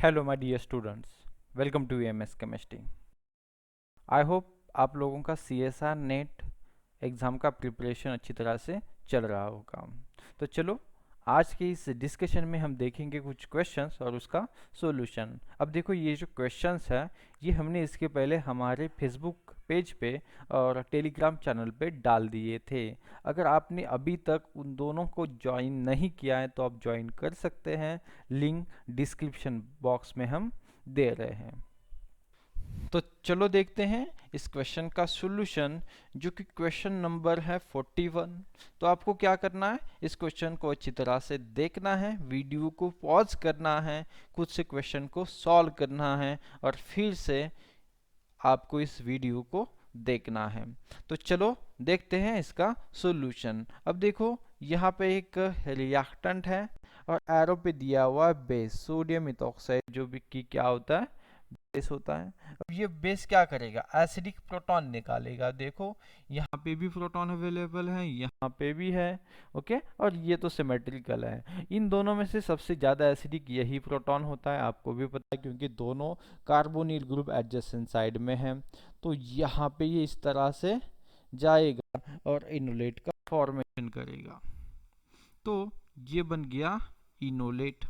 Hello my dear students, welcome to MS chemistry. I hope आप लोगों का CSR NET exam का preparation अच्छी तरह से चल रहा होगा। तो चलो, आज के इस डिस्कशन में हम देखेंगे कुछ क्वेश्चंस और उसका सॉल्यूशन। अब देखो, ये जो क्वेश्चंस है ये हमने इसके पहले हमारे फेसबुक पेज पे और टेलीग्राम चैनल पे डाल दिए थे। अगर आपने अभी तक उन दोनों को ज्वाइन नहीं किया है तो आप ज्वाइन कर सकते हैं। लिंक डिस्क्रिप्शन बॉक्स में हम दे रहे हैं। तो चलो देखते हैं इस क्वेश्चन का सॉल्यूशन, जो कि क्वेश्चन नंबर है 41। तो आपको क्या करना है, इस क्वेश्चन को अच्छी तरह से देखना है, वीडियो को पॉज करना है, खुद से क्वेश्चन को सॉल्व करना है और फिर से आपको इस वीडियो को देखना है। तो चलो देखते हैं इसका सॉल्यूशन। अब देखो, यहाँ पे एक रिएक्टेंट है और एरो पे दिया हुआ है बेस, सोडियम इथॉक्साइड, जो भी कि क्या होता है, बेस होता है। अब ये बेस क्या करेगा, एसिडिक प्रोटॉन निकालेगा। देखो, यहाँ पे भी प्रोटॉन अवेलेबल है, यहाँ पे भी है। ओके, और ये तो सिमेट्रिकल है। इन दोनों में से सबसे ज़्यादा एसिडिक यही प्रोटॉन होता है, आपको भी पता है, क्योंकि दोनों कार्बोनिल ग्रुप एडजेसेंट साइड में है। तो यहाँ पे ये इस तरह से जाएगा और इनोलेट का फॉर्मेशन करेगा। तो ये बन गया इनोलेट।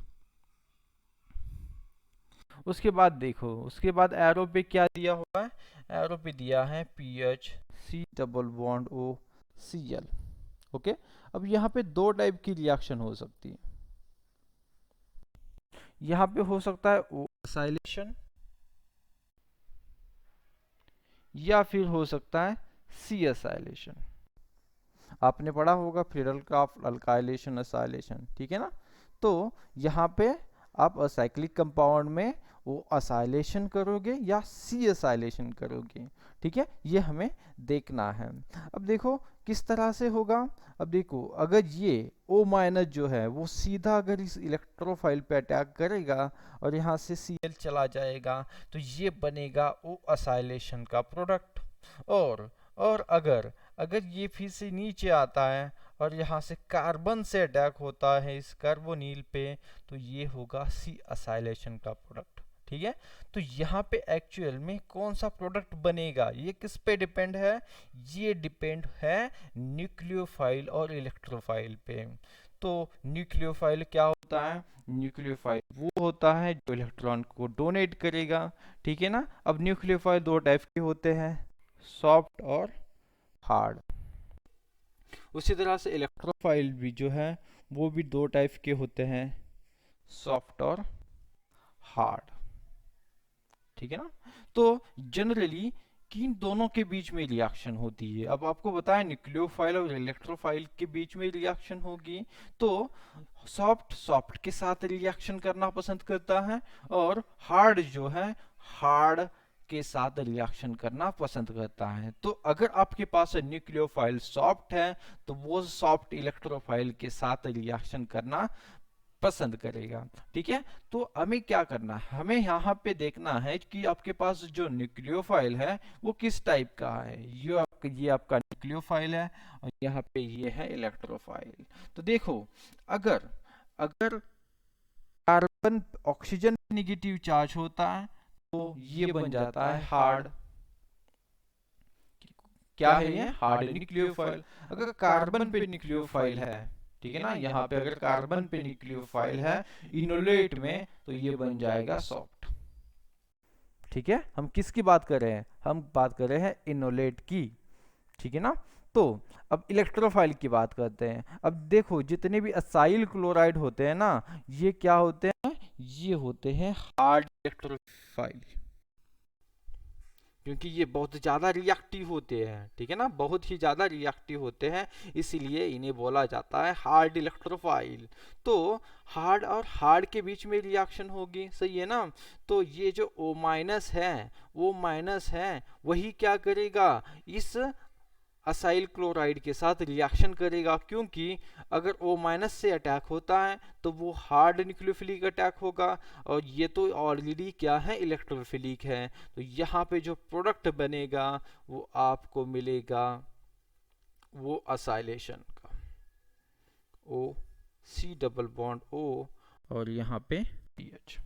उसके बाद देखो, उसके बाद एरो पे क्या दिया हुआ है, एरो पे दिया है PH C double bond O C L. Okay, अब यहाँ पे दो टाइप की रिएक्शन हो सकती है। यहाँ पे हो सकता है ओ एसाइलेशन, या फिर हो सकता है सी एसाइलेशन। आपने पढ़ा होगा फ्रीडलक्राफ्ट अल्काइलेशन एसाइलेशन, ठीक है ना। तो यहाँ पे आप असाइक्लिक कंपाउंड में वो असाइलेशन करोगे या सी असाइलेशन करोगे, ठीक है, ये हमें देखना है। अब देखो किस तरह से होगा। अब देखो, अगर ये O माइनस जो है वो सीधा अगर इस इलेक्ट्रोफाइल पे अटैक करेगा और यहाँ से Cl चला जाएगा, तो ये बनेगा O असाइलेशन का प्रोडक्ट। और अगर अगर ये फिर से नीचे आता है और यहाँ से कार्बन से अटैक होता है इस कार्बोनिल पे, तो ये होगा सी असाइलेशन का प्रोडक्ट, ठीक है। तो यहाँ पे एक्चुअल में कौन सा प्रोडक्ट बनेगा, ये किस पे डिपेंड है, ये डिपेंड है न्यूक्लियोफाइल और इलेक्ट्रोफाइल पे। तो न्यूक्लियोफाइल क्या होता है, न्यूक्लियोफाइल वो होता है जो इलेक्ट्रॉन को डोनेट करेगा, ठीक है ना। अब न्यूक्लियोफाइल दो टाइप के होते हैं, सॉफ्ट और हार्ड। उसी तरह से इलेक्ट्रोफाइल भी जो है वो भी दो टाइप के होते हैं, सॉफ्ट और हार्ड, ठीक है ना। तो जनरली किन दोनों के बीच में रिएक्शन होती है, अब आपको बताया न्यूक्लियोफाइल और इलेक्ट्रोफाइल के बीच में रिएक्शन होगी। तो सॉफ्ट सॉफ्ट के साथ रिएक्शन करना पसंद करता है और हार्ड जो है हार्ड के साथ रिएक्शन करना पसंद करता है। तो अगर आपके पास न्यूक्लियोफाइल सॉफ्ट है तो वो सॉफ्ट इलेक्ट्रोफाइल के साथ रिएक्शन करना पसंद करेगा, ठीक है। तो हमें क्या करना है, हमें यहाँ पे देखना है कि आपके पास जो न्यूक्लियोफाइल है वो किस टाइप का है। ये आपका न्यूक्लियोफाइल है और यहाँ पे ये है इलेक्ट्रोफाइल। तो देखो, अगर अगर कार्बन ऑक्सीजन निगेटिव चार्ज होता है तो ये बन जाता है हार्ड। क्या है ये, हार्ड न्यूक्लियोफाइल। अगर कार्बन पे न्यूक्लियोफाइल है, ठीक है ना, यहाँ पे अगर कार्बन पे न्यूक्लियोफाइल है इनोलेट में, तो ये बन जाएगा सॉफ्ट, ठीक है। हम किसकी बात कर रहे हैं, हम बात कर रहे हैं इनोलेट की, ठीक है ना। तो अब इलेक्ट्रोफाइल की बात करते हैं। अब देखो, जितने भी असाइल क्लोराइड होते हैं ना, ये क्या होते हैं, ये होते हैं हार्ड इलेक्ट्रोफाइल, क्योंकि ये बहुत ज़्यादा रिएक्टिव होते हैं, ठीक है ना, बहुत ही ज़्यादा रिएक्टिव होते हैं, इसीलिए इन्हें बोला जाता है हार्ड इलेक्ट्रोफाइल। तो हार्ड और हार्ड के बीच में रिएक्शन होगी, सही है ना। तो ये जो O माइनस है, वो माइनस है, वही क्या करेगा, इस असाइल क्लोराइड के साथ रिएक्शन करेगा, क्योंकि अगर O माइनस से अटैक होता है तो वो हार्ड न्यूक्लियोफिलिक अटैक होगा और ये तो ऑलरेडी क्या है, इलेक्ट्रोफिलिक है। तो यहाँ पे जो प्रोडक्ट बनेगा वो आपको मिलेगा वो असाइलेशन का, O C double bond O और यहाँ पे PH,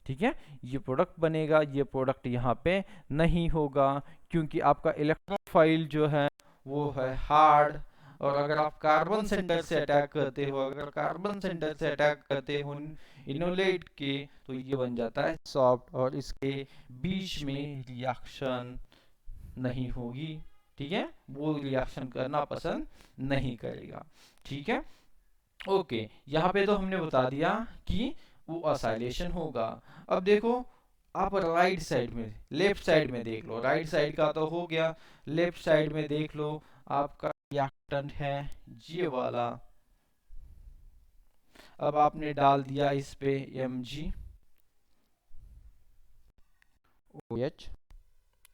ठीक है, ये प्रोडक्ट बनेगा, ये प्रोडक्ट यहाँ पे नहीं होगा, क्योंकि आपका इलेक्ट्रोफाइल जो है वो है हार्ड। और अगर आप कार्बन सेंटर से अटैक करते हो, अगर कार्बन सेंटर से अटैक करते हो इनोलेट के, तो ये बन जाता है सॉफ्ट, और इसके बीच में रिएक्शन नहीं होगी। ठीक है, वो रिएक्शन करना पसंद नहीं करेगा। ठीक है, ओके, यहाँ पे तो हमने बता दिया कि वो असाइलेशन होगा। अब देखो, आप राइट साइड में, लेफ्ट साइड में देख लो, राइट साइड का तो हो गया, लेफ्ट साइड में देख लो, आपका रिएक्टेंट है ये वाला। अब आपने डाल दिया इस पे Mg OH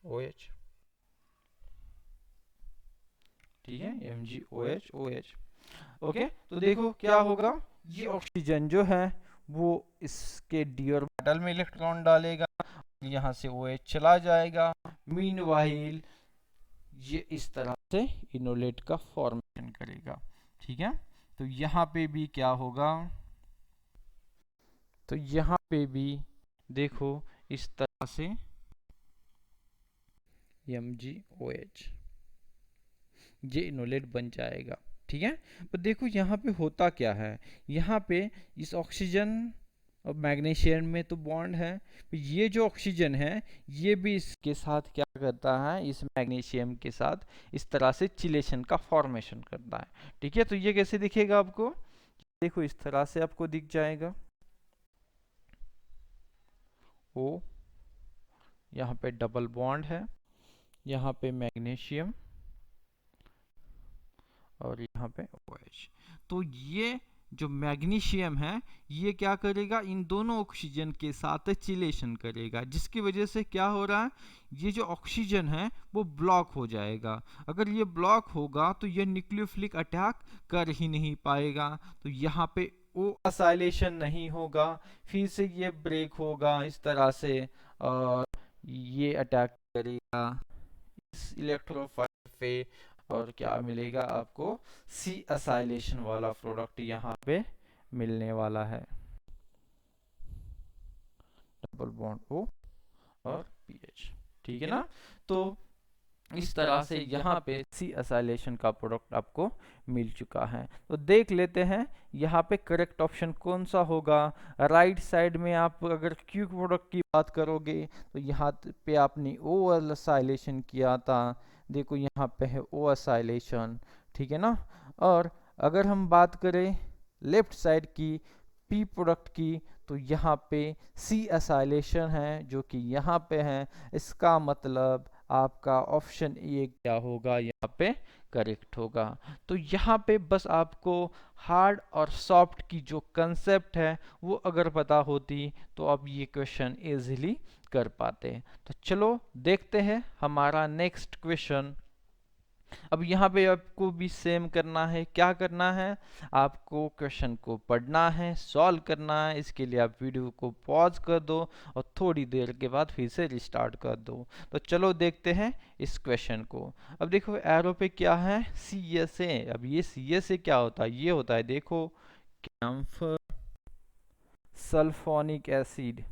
OH, ठीक है, Mg OH OH। ओके, तो देखो क्या होगा, ये ऑक्सीजन जो है वो इसके डी ऑर्बिटल में इलेक्ट्रॉन डालेगा, यहाँ से OH चला जाएगा। मीनवाइल ये इस तरह से इनोलेट का फॉर्मेशन करेगा। ठीक है, तो यहाँ पे भी क्या होगा, तो यहाँ पे भी देखो इस तरह से MgOH ये इनोलेट बन जाएगा। ठीक है, पर देखो यहाँ पे होता क्या है, यहाँ पे इस ऑक्सीजन और मैग्नीशियम में तो बॉन्ड है, ये जो ऑक्सीजन है ये भी इसके साथ क्या करता है, इस मैग्नीशियम के साथ इस तरह से चिलेशन का फॉर्मेशन करता है। ठीक है, तो ये कैसे दिखेगा आपको, देखो इस तरह से आपको दिख जाएगा। ओ, यहाँ पे डबल बॉन्ड है, यहाँ पे मैग्नीशियम और यहाँ पे OH। तो ये जो मैग्नीशियम है ये क्या करेगा, इन दोनों ऑक्सीजन के साथ चिलेशन करेगा, जिसकी वजह से क्या हो रहा है, ये जो ऑक्सीजन है वो ब्लॉक हो जाएगा। अगर ये ब्लॉक होगा तो ये न्यूक्लियोफिलिक अटैक कर ही नहीं पाएगा, तो यहाँ पे ओ असाइलेशन नहीं होगा, फिर से ये ब्रेक होगा इस तरह से, और ये अटैक करेगा इस इलेक्ट्रोफाइल पे, और क्या मिलेगा आपको, सी असाइलेशन वाला प्रोडक्ट यहाँ पे मिलने वाला है, डबल बॉन्ड O और PH। ठीक है ना, तो इस तरह से यहाँ पे सी असाइलेशन का प्रोडक्ट आपको मिल चुका है। तो देख लेते हैं यहाँ पे करेक्ट ऑप्शन कौन सा होगा। राइट साइड में आप अगर क्यू प्रोडक्ट की बात करोगे तो यहाँ पे आपने O असाइलेशन किया था, देखो यहाँ पे है O असाइलेशन। ठीक है ना, और अगर हम बात करें लेफ्ट साइड की पी प्रोडक्ट की, तो यहाँ पे सी असाइलेशन है जो कि यहाँ पे है। इसका मतलब आपका ऑप्शन ए क्या होगा, यहाँ पे करेक्ट होगा। तो यहाँ पे बस आपको हार्ड और सॉफ्ट की जो कंसेप्ट है वो अगर पता होती तो आप ये क्वेश्चन इजीली कर पाते। तो चलो देखते हैं हमारा नेक्स्ट क्वेश्चन। अब यहाँ पे आपको भी सेम करना है, क्या करना है, आपको क्वेश्चन को पढ़ना है, सॉल्व करना है। इसके लिए आप वीडियो को पॉज कर दो और थोड़ी देर के बाद फिर से रिस्टार्ट कर दो। तो चलो देखते हैं इस क्वेश्चन को। अब देखो एरो पे क्या है, CSA। अब ये CSA क्या होता है, ये होता है देखो camphor sulphonic acid,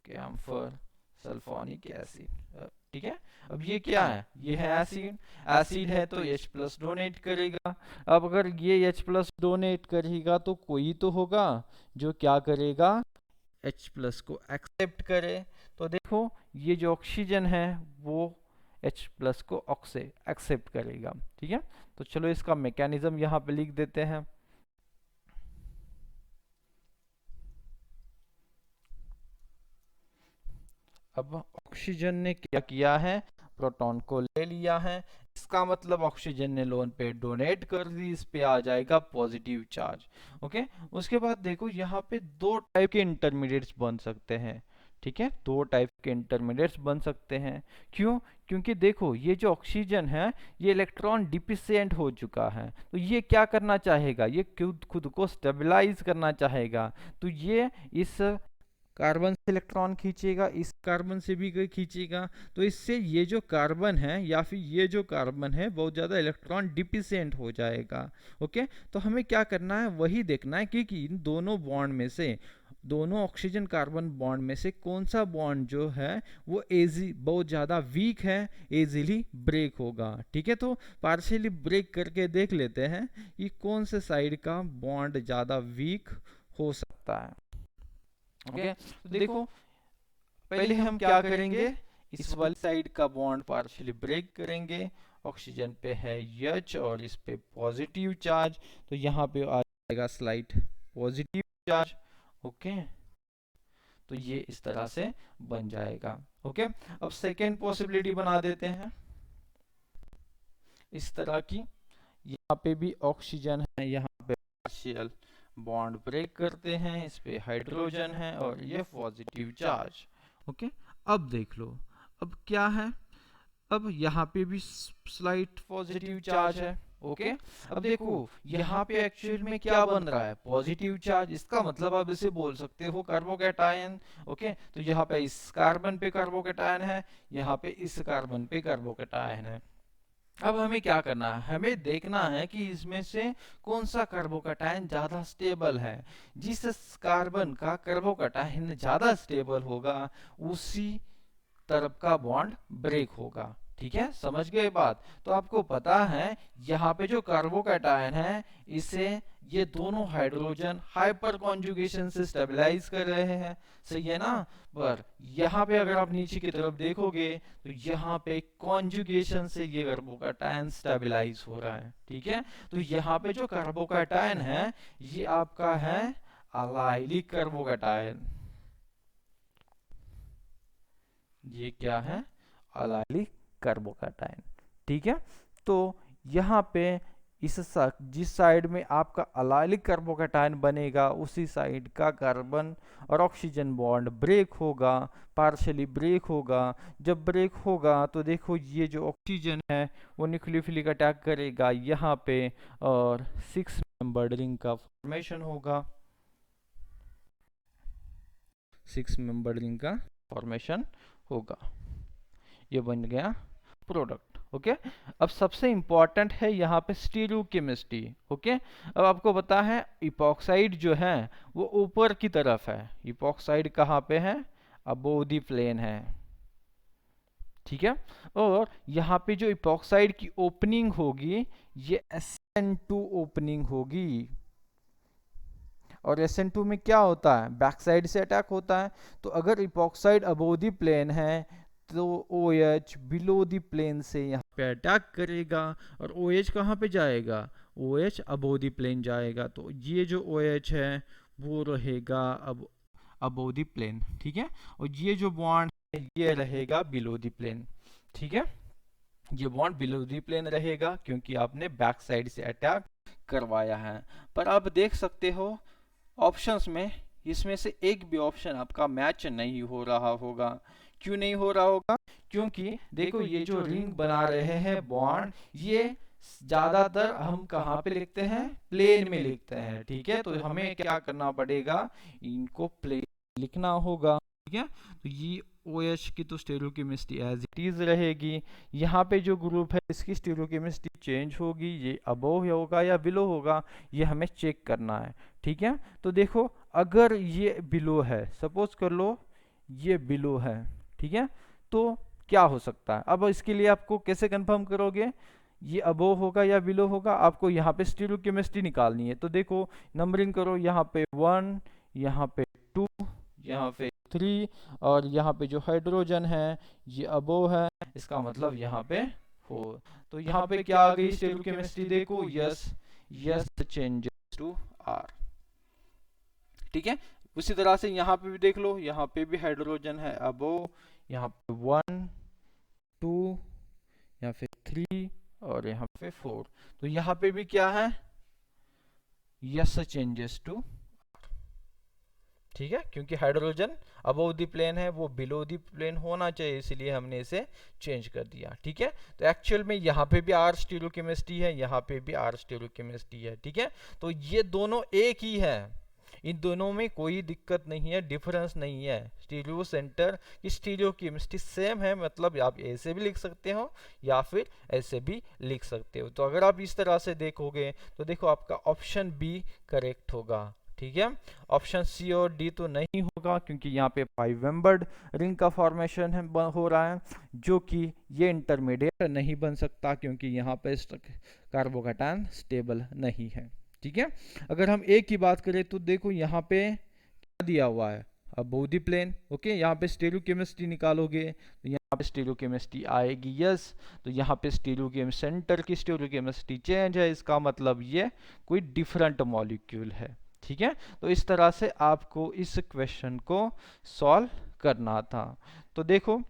camphor sulphonic acid. ठीक है, अब ये क्या है, ये है एसिड, एसिड है तो H+ डोनेट करेगा। अब अगर ये H+ डोनेट करेगा तो कोई तो होगा जो क्या करेगा, H+ को एक्सेप्ट करे। तो देखो ये जो ऑक्सीजन है वो H+ को एक्सेप्ट करेगा। ठीक है, तो चलो इसका मैकेनिज्म यहाँ पे लिख देते हैं। अब ऑक्सीजन ने क्या किया है, प्रोटॉन को ले लिया है, इसका मतलब ऑक्सीजन ने लोन पे डोनेट कर दी, इस पे आ जाएगा पॉजिटिव चार्ज। ओके, उसके बाद देखो यहाँ पे दो टाइप के इंटरमीडिएट्स बन सकते हैं। ठीक है, दो टाइप के इंटरमीडिएट्स बन सकते हैं। क्यों, क्योंकि देखो ये जो ऑक्सीजन है ये इलेक्ट्रॉन डिफिशिएंट हो चुका है, तो ये क्या करना चाहेगा, ये खुद को स्टेबलाइज करना चाहेगा। तो ये इस कार्बन से इलेक्ट्रॉन खींचेगा, इस कार्बन से भी कोई खींचेगा, तो इससे ये जो कार्बन है या फिर ये जो कार्बन है बहुत ज़्यादा इलेक्ट्रॉन डिफिशिएंट हो जाएगा। ओके, तो हमें क्या करना है, वही देखना है कि इन दोनों बॉन्ड में से, दोनों ऑक्सीजन कार्बन बॉन्ड में से कौन सा बॉन्ड जो है वो एजी बहुत ज़्यादा वीक है, एजीली ब्रेक होगा। ठीक है, तो पार्शियली ब्रेक करके देख लेते हैं कि कौन से साइड का बॉन्ड ज़्यादा वीक हो सकता है। ओके, तो देखो पहले हम क्या करेंगे, इस वाली साइड का बॉन्ड पार्शियली ब्रेक करेंगे। ऑक्सीजन पे है H और इस पे पॉजिटिव चार्ज, तो यहाँ पे आ जाएगा स्लाइट पॉजिटिव चार्ज। ओके, तो ये इस तरह से बन जाएगा। ओके, अब सेकेंड पॉसिबिलिटी बना देते हैं इस तरह की। यहाँ पे भी ऑक्सीजन है, यहाँ पे पार्शियल बॉन्ड ब्रेक करते हैं, इस पे हाइड्रोजन है और ये पॉजिटिव चार्ज। ओके, अब देख लो अब क्या है, अब यहाँ पे भी स्लाइट पॉजिटिव चार्ज है। ओके, अब देखो यहाँ पे एक्चुअल में क्या बन रहा है, पॉजिटिव चार्ज, इसका मतलब आप इसे बोल सकते हो कार्बोकैटायन। ओके, तो यहाँ पे इस कार्बन पे कार्बोकैटायन है, यहाँ पे इस कार्बन पे कार्बोकैटायन है। अब हमें क्या करना है, हमें देखना है कि इसमें से कौन सा कार्बोकैटायन ज्यादा स्टेबल है। जिस कार्बन का कार्बोकैटायन ज्यादा स्टेबल होगा उसी तरफ का बॉन्ड ब्रेक होगा। ठीक है, समझ गए बात। तो आपको पता है यहाँ पे जो कार्बोकैटायन है इसे ये दोनों हाइड्रोजन हाइपर कॉन्जुगेशन से स्टेबलाइज कर रहे हैं, सही है ना। पर यहाँ पे अगर आप नीचे की तरफ देखोगे तो यहाँ पे कॉन्जुगेशन से ये कार्बोकैटायन स्टेबलाइज हो रहा है। ठीक है, तो यहाँ पे जो कार्बोकैटायन है ये आपका है अलाइलिक कार्बोकैटायन। ये क्या है, अलाइलिक कार्बोकैटायन। ठीक है, तो यहाँ पे जिस साइड में आपका अलाइलिक कार्बोकैटायन बनेगा उसी साइड का कार्बन और ऑक्सीजन बॉन्ड ब्रेक होगा, पार्शियली ब्रेक होगा। जब ब्रेक होगा तो देखो ये जो ऑक्सीजन है वो न्यूक्लियोफिलिक अटैक करेगा यहाँ पे और 6 मेंबर्ड रिंग का फॉर्मेशन होगा, 6 मेंबर्ड रिंग का फॉर्मेशन होगा। ये बन गया प्रोडक्ट। ओके, अब सबसे इंपॉर्टेंट है यहाँ पे स्टीरियोकेमिस्ट्री। ओके, अब आपको पता है इपॉक्साइड जो है वो ऊपर की तरफ है, इपॉक्साइड कहाँ पे है, अबोव द प्लेन है। ठीक है, और यहाँ पे जो इपॉक्साइड की ओपनिंग होगी ये SN2 ओपनिंग होगी, और SN2 में क्या होता है, बैक साइड से अटैक होता है। तो अगर इपॉक्साइड अबोव द प्लेन है तो OH बिलो द प्लेन से यहाँ पे अटैक करेगा, और OH कहाँ पे जाएगा, OH अबोव द प्लेन जाएगा। तो ये जो OH है वो रहेगा अब अबोव द प्लेन। ठीक है, और ये जो बॉन्ड है ये रहेगा बिलो द प्लेन। ठीक है, ये बॉन्ड बिलो द प्लेन रहेगा क्योंकि आपने बैक साइड से अटैक करवाया है। पर आप देख सकते हो ऑप्शंस में इसमें से एक भी ऑप्शन आपका मैच नहीं हो रहा होगा। क्यों नहीं हो रहा होगा, क्योंकि देखो ये जो रिंग बना रहे हैं बॉन्ड ये ज्यादातर हम कहाँ पे लिखते हैं, प्लेन में लिखते हैं। ठीक है, तो हमें क्या करना पड़ेगा, इनको प्लेन लिखना होगा। ठीक है, तो ये OH की तो स्टीरियोकेमिस्ट्री एज इट इज रहेगी। यहाँ पे जो ग्रुप है इसकी स्टीरियोकेमिस्ट्री चेंज होगी, ये अबोव होगा या बिलो होगा, ये हमें चेक करना है। ठीक है, तो देखो अगर ये बिलो है, सपोज कर लो ये बिलो है, ठीक है, तो क्या हो सकता है। अब इसके लिए आपको कैसे कंफर्म करोगे ये अबोव होगा या बिलो होगा, आपको यहाँ पे स्टीरियोकेमिस्ट्री निकालनी है। तो देखो नंबरिंग करो, यहाँ पे 1, यहाँ पे 2, यहाँ पे 3, और यहाँ पे जो हाइड्रोजन है ये अबोव है, इसका मतलब यहाँ पे 4। तो यहाँ पे क्या आ गई स्टीरियोकेमिस्ट्री, देखो S S changes to R. ठीक है, उसी तरह से यहाँ पे भी देख लो, यहाँ पे भी हाइड्रोजन है अबोव, यहाँ पे 1 2, यहाँ पे 3 और यहाँ पे 4। तो यहाँ पे भी क्या है, यस चेंजेस टू। ठीक है, क्योंकि हाइड्रोजन अबोव द प्लेन है, वो बिलो द प्लेन होना चाहिए, इसलिए हमने इसे चेंज कर दिया। ठीक है, तो एक्चुअल में यहाँ पे भी आर स्टीरियोकेमिस्ट्री है, यहाँ पे भी आर स्टीरियोकेमिस्ट्री है। ठीक है, तो ये दोनों एक ही है, इन दोनों में कोई दिक्कत नहीं है, डिफरेंस नहीं है। स्टीरियो सेंटर की स्टीरियो केमिस्ट्री सेम है, मतलब आप ऐसे भी लिख सकते हो या फिर ऐसे भी लिख सकते हो। तो अगर आप इस तरह से देखोगे तो देखो आपका ऑप्शन बी करेक्ट होगा। ठीक है, ऑप्शन सी और डी तो नहीं होगा, क्योंकि यहाँ पे 5 मेंबर्ड रिंग का फॉर्मेशन है हो रहा है, जो कि ये इंटरमीडिएट नहीं बन सकता, क्योंकि यहाँ पे कार्बोकैटायन स्टेबल नहीं है। ठीक है, अगर हम एक की बात करें तो देखो यहाँ पे क्या दिया हुआ है, अब बोदी प्लेन। ओके, यहाँ पे स्टीरियोकेमिस्ट्री निकालोगे तो यहाँ पे स्टीरियोकेमिस्ट्री आएगी, यस। तो यहाँ पे स्टीरियोकेम सेंटर की स्टीरियोकेमिस्ट्री चेंज है, इसका मतलब ये कोई डिफरेंट मॉलिक्यूल है। ठीक है, तो इस तरह से आपको इस क्वेश्चन को सॉल्व करना था। तो देखो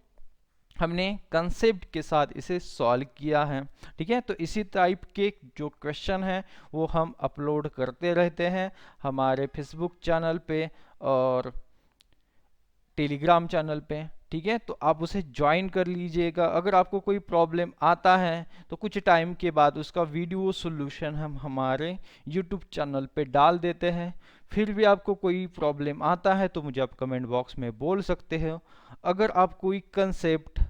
हमने कंसेप्ट के साथ इसे सॉल्व किया है। ठीक है, तो इसी टाइप के जो क्वेश्चन हैं वो हम अपलोड करते रहते हैं हमारे फेसबुक चैनल पे और टेलीग्राम चैनल पे। ठीक है, तो आप उसे ज्वाइन कर लीजिएगा। अगर आपको कोई प्रॉब्लम आता है तो कुछ टाइम के बाद उसका वीडियो सॉल्यूशन हम हमारे यूट्यूब चैनल पे डाल देते हैं। फिर भी आपको कोई प्रॉब्लम आता है तो मुझे आप कमेंट बॉक्स में बोल सकते हो। अगर आप कोई कंसेप्ट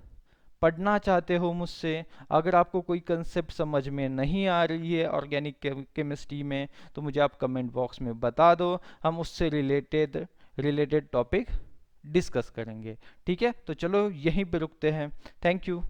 पढ़ना चाहते हो मुझसे, अगर आपको कोई कंसेप्ट समझ में नहीं आ रही है ऑर्गेनिक केमिस्ट्री में, तो मुझे आप कमेंट बॉक्स में बता दो, हम उससे रिलेटेड टॉपिक डिस्कस करेंगे। ठीक है, तो चलो यहीं पे रुकते हैं। Thank you.